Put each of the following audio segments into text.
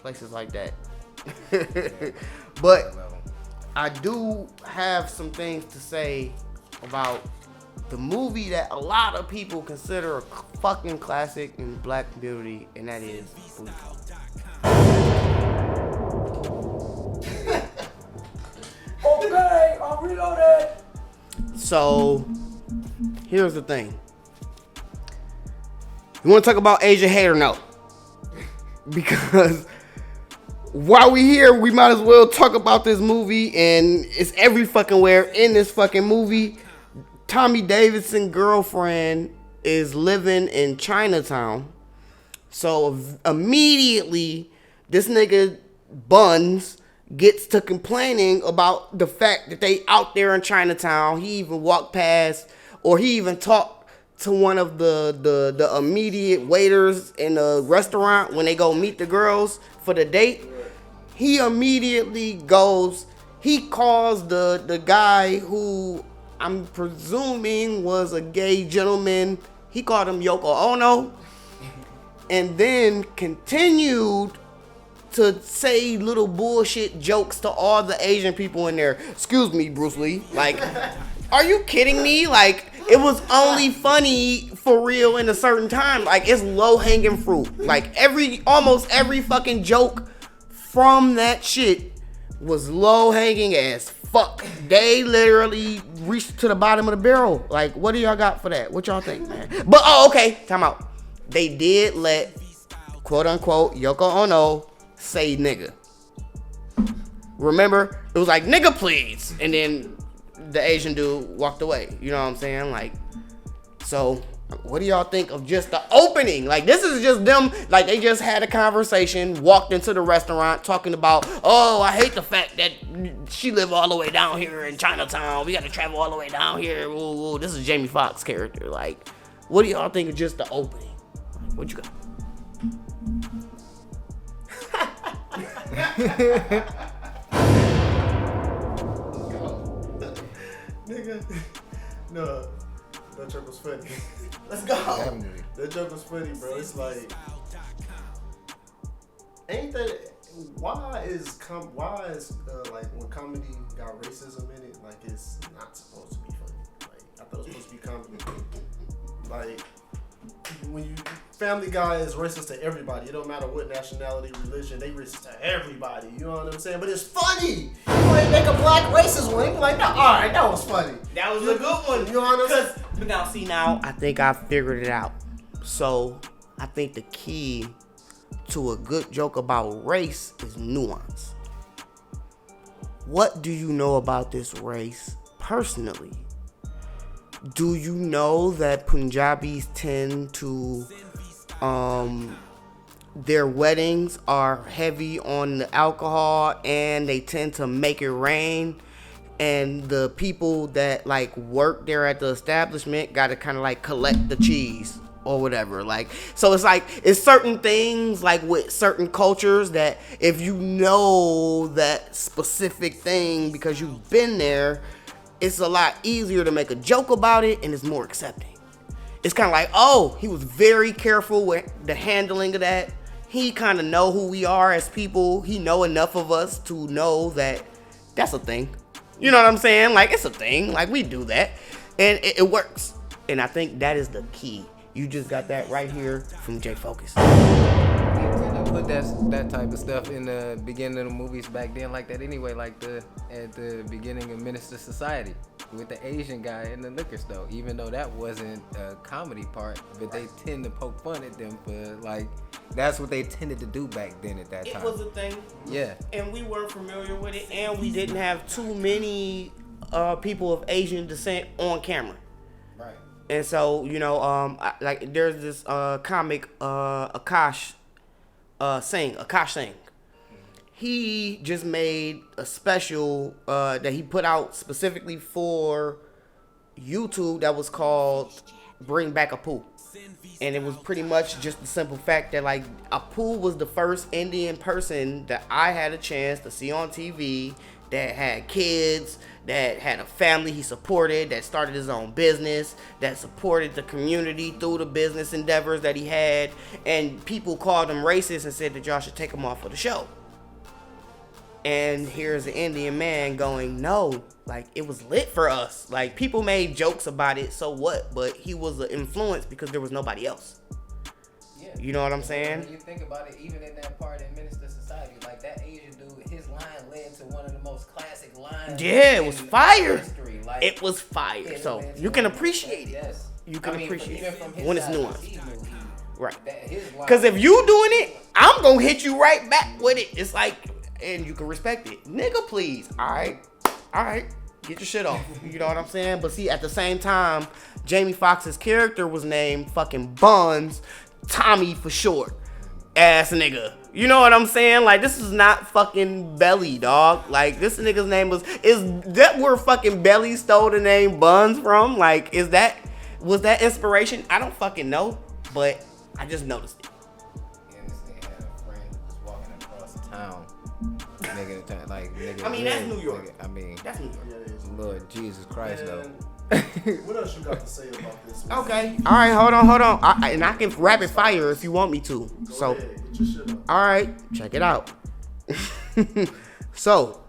places like that. But I do have some things to say about the movie that a lot of people consider a fucking classic in Black Beauty, and that is Booty Call. Okay, I'm reloaded. So, here's the thing. You want to talk about Asian hate or no? Because while we here, we might as well talk about this movie, and it's every fucking where in this fucking movie. Tommy Davidson's girlfriend is living in Chinatown. So immediately, this nigga Buns gets to complaining about the fact that they out there in Chinatown. He even walked past, or he even talked to one of the immediate waiters in the restaurant when they go meet the girls for the date. He immediately goes, he calls the guy who I'm presuming was a gay gentleman. He called him Yoko Ono. And then continued to say little bullshit jokes to all the Asian people in there. Excuse me, Bruce Lee. Like, are you kidding me? Like, it was only funny for real in a certain time. Like, it's low-hanging fruit. Like, almost every fucking joke from that shit was low-hanging as fuck. They literally reached to the bottom of the barrel. Like, what do y'all got for that? What y'all think, man? But, okay, time out. They did let, quote-unquote, Yoko Ono say nigga. Remember? It was like, nigga, please. And then the Asian dude walked away. You know what I'm saying? Like, so what do y'all think of just the opening? Like, this is just them, like, they just had a conversation, walked into the restaurant talking about, oh, I hate the fact that she live all the way down here in Chinatown. We got to travel all the way down here. Ooh, this is Jamie Foxx's character. Like, what do y'all think of just the opening? What you got? Nigga, no, that joke was funny. Let's go. That joke was funny, bro. It's like, ain't that? Why is like when comedy got racism in it, like it's not supposed to be funny. Like I thought it was supposed to be comedy. Like when you Family Guy is racist to everybody. It don't matter what nationality, religion. They racist to everybody. You know what I'm saying? But it's funny. You ain't make a black racist one. You be like, no, all right, that was funny. That was a good one. You know what I'm saying? But now, I think I figured it out. So I think the key to a good joke about race is nuance. What do you know about this race personally? Do you know that Punjabis tend to, their weddings are heavy on the alcohol and they tend to make it rain? And the people that like work there at the establishment got to kind of like collect the cheese or whatever. Like, so it's certain things like with certain cultures that if you know that specific thing because you've been there, it's a lot easier to make a joke about it and it's more accepting. It's kind of like, oh, he was very careful with the handling of that. He kind of know who we are as people. He know enough of us to know that that's a thing. You know what I'm saying? Like, it's a thing. Like, we do that. And it works. And I think that is the key. You just got that right here from J Focus. Put that type of stuff in the beginning of the movies back then like that anyway, like at the beginning of Minister Society with the Asian guy in the liquor store, even though that wasn't a comedy part, but they tend to poke fun at them for like, that's what they tended to do back then at that time. It was a thing. Yeah. And we weren't familiar with it, and we didn't have too many people of Asian descent on camera. Right. And so, you know, like there's this comic, Akash Singh. He just made a special that he put out specifically for YouTube that was called Bring Back Apu. And it was pretty much just the simple fact that like Apu was the first Indian person that I had a chance to see on TV that had kids, that had a family he supported, that started his own business, that supported the community through the business endeavors that he had, and people called him racist and said that y'all should take him off of the show. And here's an Indian man going, no, like, it was lit for us. Like, people made jokes about it, so what? But he was an influence because there was nobody else. Yeah. You know what I'm saying? When you think about it, even in that part in Minister Society, like that Asian dude, his line led to one of the most classic lines. Yeah, it was fire. History. Like, It was fire. So you can appreciate it. Yes. You can appreciate even it from his when it's side, nuanced. he knew Right. his line- Because if you doing it, I'm going to hit you right back with it. It's like, and you can respect it. Nigga, please. All right. Get your shit off. You know what I'm saying? But see, at the same time, Jamie Foxx's character was named fucking Buns, Tommy for short. Ass nigga. You know what I'm saying? Like, this is not fucking Belly, dog. Like, this nigga's name is that where fucking Belly stole the name Buns from? Like, was that inspiration? I don't fucking know, but I just noticed it. And this nigga had a friend who was walking across town. Nigga, like, nigga. I mean, that's New York. Nigga, I mean, That's New York. Yeah, it is. Lord Jesus Christ, Man, though. what else you got to say about this? Okay. All right, hold on. And I can rapid fire if you want me to. Go So, ahead, get your shit up. all right, check it out. So,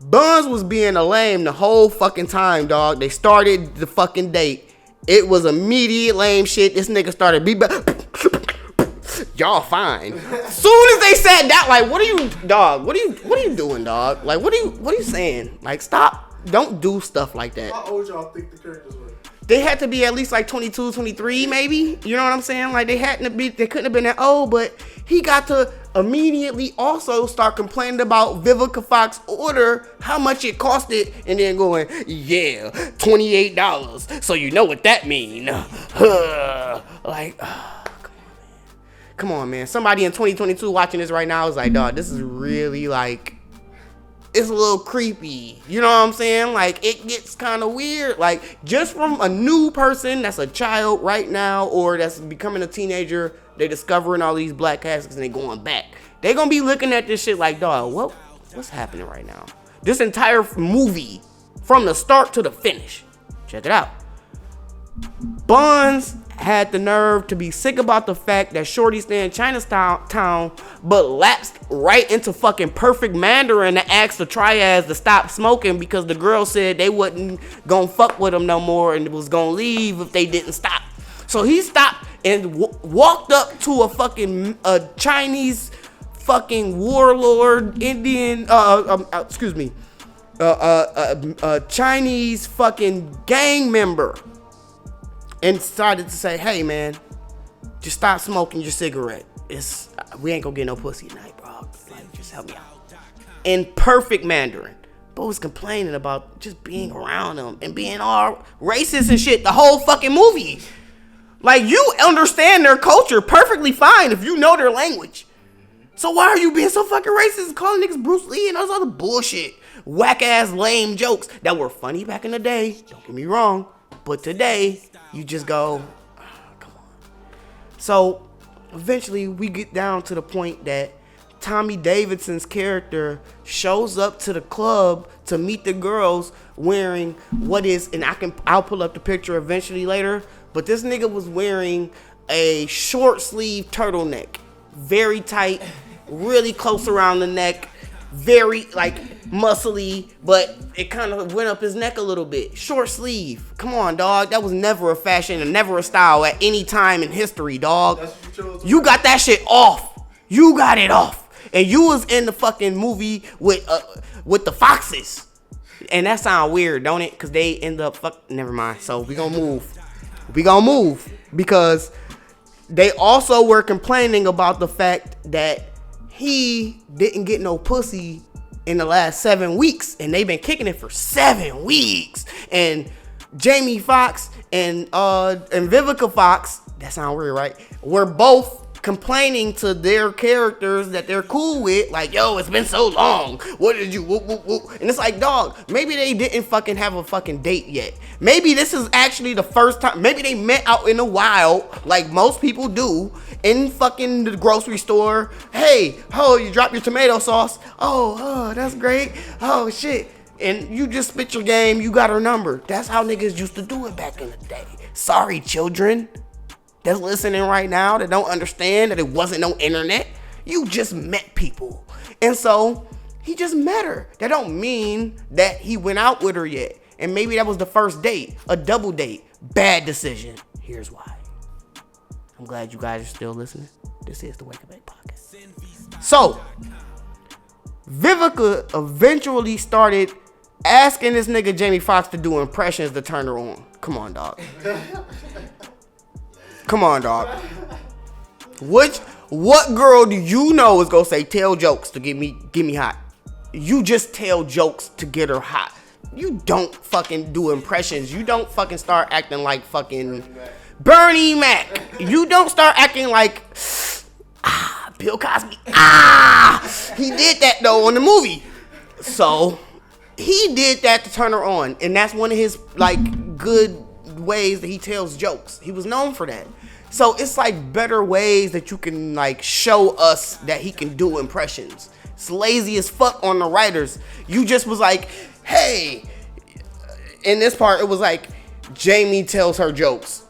Buns was being a lame the whole fucking time, dog. They started the fucking date. It was immediate lame shit. This nigga started y'all fine. Soon as they said that, like, what are you, dog? What are you doing, dog? Like, what are you saying? Like, stop. Don't do stuff like that. How old y'all think the characters were? They had to be at least like 22, 23 maybe. You know what I'm saying? Like, they couldn't have been that old, but he got to immediately also start complaining about Vivica Fox order, how much it costed, and then going, yeah, $28. So you know what that mean. Like, come on, man. Somebody in 2022 watching this right now is like, dog, this is really like, it's a little creepy. You know what I'm saying? Like, it gets kind of weird. Like, just from a new person that's a child right now or that's becoming a teenager, they discovering all these black caskets and they going back. They gonna be looking at this shit like, dog, what's happening right now? This entire movie, from the start to the finish. Check it out. Buns had the nerve to be sick about the fact that Shorty stay in Chinatown, but lapsed right into fucking perfect Mandarin to ask the triads to stop smoking because the girl said they wasn't gonna fuck with him no more and was gonna leave if they didn't stop. So he stopped and walked up to a fucking Chinese fucking warlord Indian, Chinese fucking gang member. And decided to say, hey, man, just stop smoking your cigarette. We ain't gonna get no pussy tonight, bro. Like, just help me out. In perfect Mandarin. But was complaining about just being around them and being all racist and shit the whole fucking movie. Like, you understand their culture perfectly fine if you know their language. So why are you being so fucking racist and calling niggas Bruce Lee and all this other bullshit? Whack-ass lame jokes that were funny back in the day. Don't get me wrong. But today, you just go, oh, come on. So, eventually, we get down to the point that Tommy Davidson's character shows up to the club to meet the girls wearing what is, and I'll pull up the picture eventually later, but this nigga was wearing a short sleeve turtleneck. Very tight, really close around the neck, very, like, muscly, but it kind of went up his neck a little bit. Short sleeve. Come on, dog. That was never a fashion and never a style at any time in history, dog. That's what you chose. You got that shit off. You got it off. And you was in the fucking movie with the Foxes. And that sound weird, don't it? Because they end up never mind. So we gonna move. Because they also were complaining about the fact that he didn't get no pussy in the last 7 weeks, and they've been kicking it for 7 weeks. And Jamie Foxx and Vivica Fox, that sound weird, right? We're both complaining to their characters that they're cool with, like, yo, it's been so long. What did you, whoop, whoop, whoop. And it's like, dog, maybe they didn't fucking have a fucking date yet. Maybe this is actually the first time. Maybe they met out in the wild, like most people do, in fucking the grocery store. Hey, oh, you dropped your tomato sauce. Oh, that's great. Oh, shit. And you just spit your game, you got her number. That's how niggas used to do it back in the day. Sorry, children that's listening right now that don't understand that it wasn't no internet. You just met people. And so he just met her. That don't mean that he went out with her yet. And maybe that was the first date, a double date. Bad decision. Here's why. I'm glad you guys are still listening. This is the Wake Up Bake Podcast. So, Vivica eventually started asking this nigga Jamie Foxx to do impressions to turn her on. Come on, dog. Come on, dog. What girl do you know is gonna say tell jokes to get me hot? You just tell jokes to get her hot. You don't fucking do impressions. You don't fucking start acting like fucking Bernie Mac. You don't start acting like Bill Cosby. He did that though on the movie. So he did that to turn her on, and that's one of his like good ways that he tells jokes. He was known for that. So it's like better ways that you can like show us that he can do impressions. It's lazy as fuck on the writers. You just was like, hey, in this part it was like Jamie tells her jokes.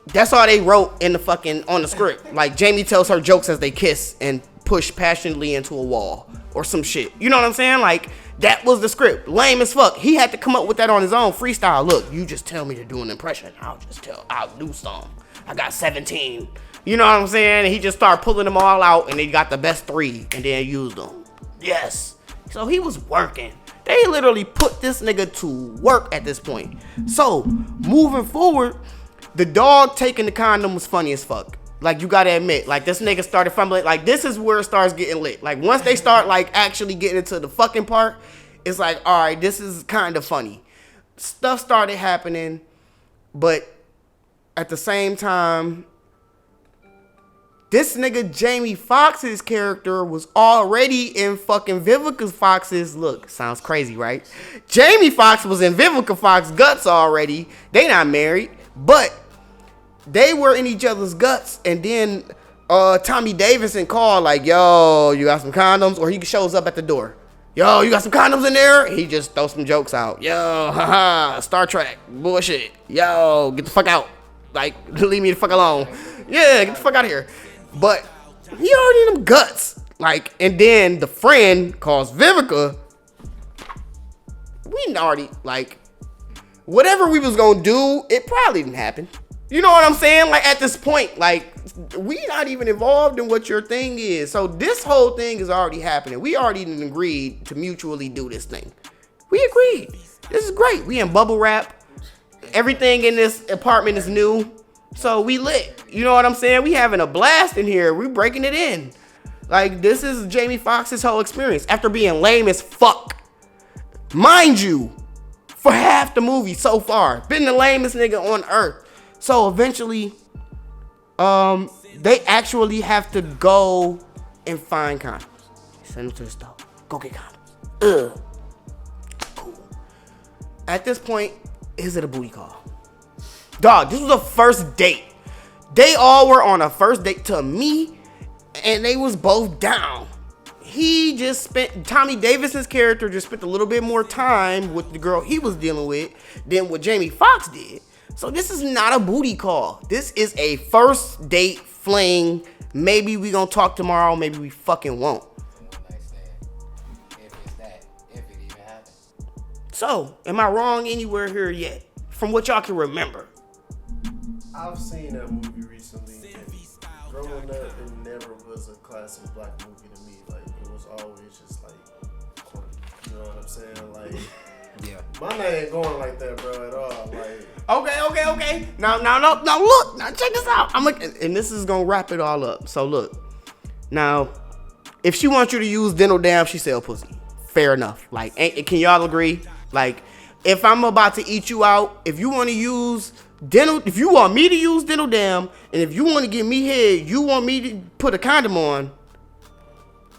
That's all they wrote in the fucking on the script. Like Jamie tells her jokes as they kiss and push passionately into a wall or some shit. You know what I'm saying? Like that was the script. Lame as fuck. He had to come up with that on his own freestyle. Look, you just tell me to do an impression. I'll do some. I got 17. You know what I'm saying? And he just started pulling them all out and they got the best 3 and then used them. Yes. So he was working. They literally put this nigga to work at this point. So moving forward, the dog taking the condom was funny as fuck. Like, you gotta admit, like, this nigga started fumbling. Like, this is where it starts getting lit. Like, once they start, like, actually getting into the fucking part, it's like, all right, this is kind of funny. Stuff started happening, but at the same time, this nigga Jamie Foxx's character was already in fucking Vivica Fox's, look, sounds crazy, right? Jamie Foxx was in Vivica Fox's guts already. They not married, but they were in each other's guts, and then Tommy Davidson called like, yo, you got some condoms? Or he shows up at the door. Yo, you got some condoms in there? He just throws some jokes out. Yo, haha, Star Trek, bullshit. Yo, get the fuck out. Like, leave me the fuck alone. Yeah, get the fuck out of here. But he already in them guts. Like, and then the friend calls Vivica. We already, like, whatever we was gonna do, it probably didn't happen. You know what I'm saying? Like, at this point, like, we not even involved in what your thing is. So this whole thing is already happening. We already agreed to mutually do this thing. We agreed. This is great. We in bubble wrap. Everything in this apartment is new. So we lit. You know what I'm saying? We having a blast in here. We breaking it in. Like, this is Jamie Foxx's whole experience. After being lame as fuck. Mind you, for half the movie so far. Been the lamest nigga on earth. So eventually, they actually have to go and find condoms. Send them to the store. Go get condoms. Cool. At this point, is it a booty call? Dog, this was a first date. They all were on a first date to me, and they was both down. He just spent, Tommy Davidson's character just spent a little bit more time with the girl he was dealing with than what Jamie Foxx did. So this is not a booty call. This is a first date fling. Maybe we gonna talk tomorrow. Maybe we fucking won't. If it even happened. So, am I wrong anywhere here yet? From what y'all can remember. I've seen that movie recently. And growing up, it never was a classic black movie to me. Like, it was always just like corny. You know what I'm saying? Like, Yeah. my name ain't going like that, bro, at all. Like, Okay. Now, look. Now, check this out. And this is gonna wrap it all up. So, look. Now, if she wants you to use dental dam, she sell pussy. Fair enough. Like, can y'all agree? Like, if I'm about to eat you out, if you want to use dental. If you want me to use dental dam, and if you want to get me head, you want me to put a condom on.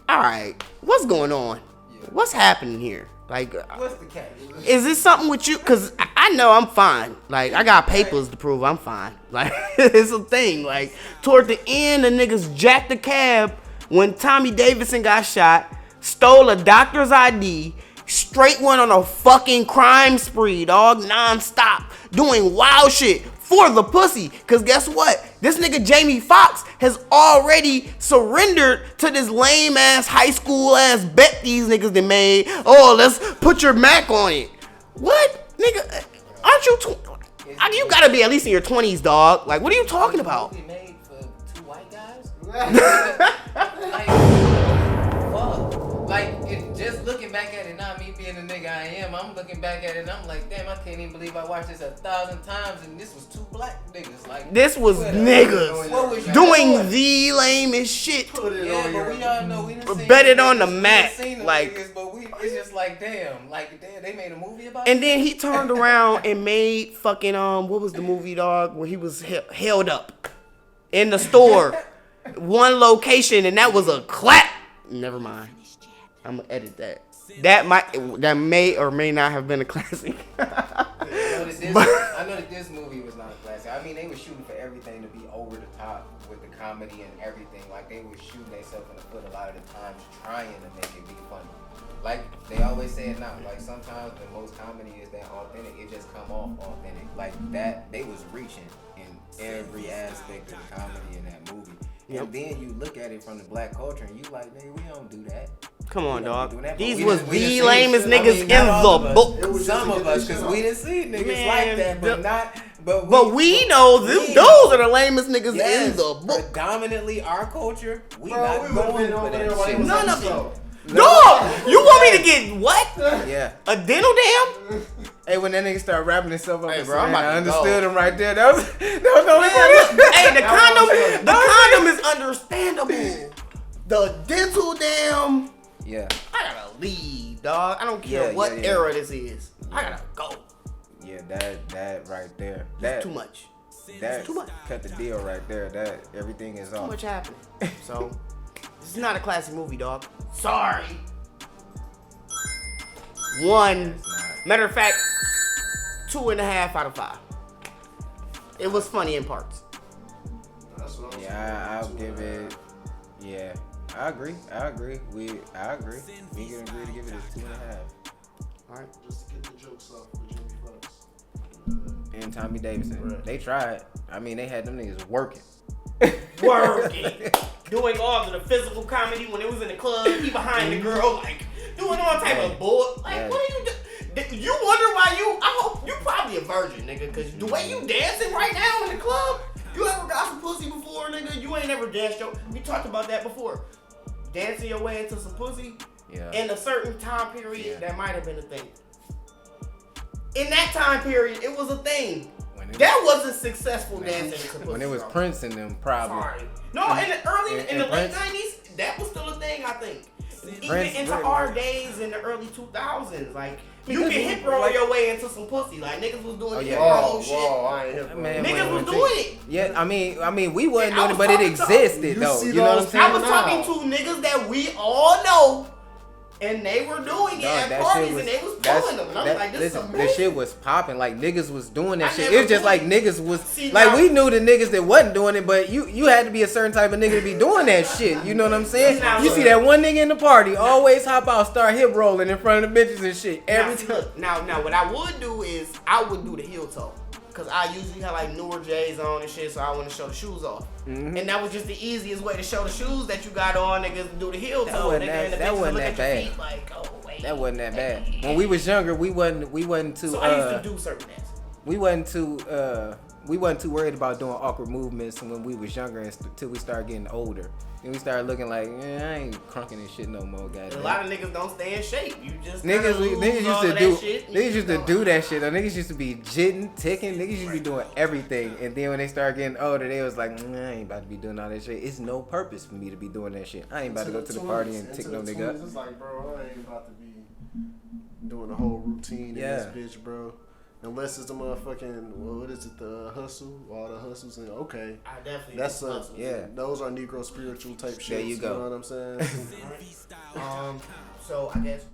All right, what's going on? Yeah. What's happening here? Like, What's the catch? is this something with you? Cause I know I'm fine. Like, I got papers to prove I'm fine. Like, it's a thing. Like, toward the end, the niggas jacked the cab when Tommy Davidson got shot, stole a doctor's ID, straight went on a fucking crime spree, dog, non-stop, doing wild shit for the pussy. Cause guess what? This nigga Jamie Foxx has already surrendered to this lame ass high school ass bet these niggas done made. Oh, let's put your Mac on it. What? Nigga, aren't you you gotta be at least in your 20s, dog. Like, what are you talking about? Made for 2 white guys? Like, fuck. Like, just looking back at it, not me being the nigga I am, I'm looking back at it and I'm like, damn, I can't even believe I watched this 1,000 times and this was 2 black niggas. Like, This was niggas what was you doing the lamest shit. Yeah, but we all know we done seen Bet it on the we done Mac. seen them Like, niggas, but it's just like, damn, they made a movie about it. and then he turned around and made fucking what was the movie, dog, where he was held up in the store, one location, and that was a clap. Never mind. I'm gonna edit that. That may or may not have been a classic. I know that this movie was not a classic. I mean, they were shooting for everything to be over the top with the comedy and everything. Like, they were shooting themselves in the foot a lot of the times, trying to make it be funny. Like they always say it now. Like, sometimes the most comedy is that authentic. It just come off authentic. Like that, they was reaching in every aspect of the comedy in that movie. Yep. And then you look at it from the black culture, and you like, nigga, we don't do that. Come on, dog. That, These we was done the seen lamest shit. niggas not all in the of book. us. It was some of us, because we didn't see niggas Man, like that, but not. But we know those are the lamest niggas Yes, in the book. predominantly our culture, we Bro, not we would've going been for over there that while shit. he was None on of the them. show. Dog, you want me to get what? Yeah. A dental dam? Hey, when that nigga started wrapping himself up, Hey, bro, I'm about I to understood go. him right there. That was the only part. Hey, the condom is understandable. The dental dam, Yeah. I gotta leave, dog. I don't care Yeah, what yeah, yeah. era this is. I gotta go. Yeah, that right there. That's too much. That too much. cut the deal right there. That everything is Too off. much happening. So, this is not a classic movie, dog. Sorry. One. Matter of fact, 2.5 out of 5. It was funny in parts. That's what I was Yeah, I'll saying, give it. Yeah, I agree. I agree. We can agree to give it a 2.5. All right. Just to get the jokes off with Jimmy Fox. And Tommy Davidson. Right. They tried. I mean, they had them niggas working. Working. Doing all of the physical comedy when it was in the club. He behind the girl, like, doing all type of bull. Like, Yeah. what are you doing? You wonder why I hope you probably a virgin, nigga, because the way you dancing right now in the club, you ever got some pussy before, nigga? You ain't never danced we talked about that before. Dancing your way into some pussy Yeah. in a certain time period, Yeah. that might have been a thing. In that time period, it was a thing. When it That wasn't successful dancing into pussy. when it was bro. Prince and them, probably. Sorry. No, in the late Prince- 90s, that was still a thing, I think. Even Prince into really our was. days in the early 2000s, like, you Because can hip roll like- your way into some pussy. Like, niggas was doing Oh, hip yeah. roll shit. I ain't hip, Man, Niggas was when- doing it. Yeah, I mean, we wasn't And I doing it, was but it talking to- existed You though. see You know what I'm those saying? I was now. talking to niggas that we all know, and they were doing it Dog, at that parties, shit was, and they was that's- pulling them. And I was like, this is listen, amazing. the shit was popping. Like, niggas was doing that I shit. never It was just did like it. niggas was See, like now- we knew the niggas that wasn't doing it, but you had to be a certain type of nigga to be doing that shit. You know what I'm saying? Now, You look. see that one nigga in the party always hop out, start hip rolling in front of the bitches and shit every time. Now, what I would do is I would do the heel toe. Cause I usually have like newer J's on and shit, so I want to show the shoes off. Mm-hmm. And that was just the easiest way to show the shoes that you got on, niggas, do the heel That toe. wasn't Nigga, that- and the that bitches wasn't look that at your bad. feet like, oh wait. That wasn't that bad. When we was younger, we wasn't too So I used to do certain dances. we wasn't too worried about doing awkward movements when we was younger until we started getting older. Then we started looking like, I ain't crunking this shit no more, guys. A lot of niggas don't stay in shape. You just Niggas lose used all to of do that shit. and niggas you used to don't- do that shit. Niggas used to be jitting, ticking. Niggas used to be doing everything. And then when they started getting older, they was like, I ain't about to be doing all that shit. It's no purpose for me to be doing that shit. I ain't about to go to the party and tick no nigga up. It's like, bro, I ain't about to be doing the whole routine in Yeah. this bitch, bro. Unless it's a motherfucking, what is it, the hustle, all the hustles, and okay, I definitely that's do a hustles. Yeah. Those are Negro spiritual type shit. There you go. You know what I'm saying? So I guess.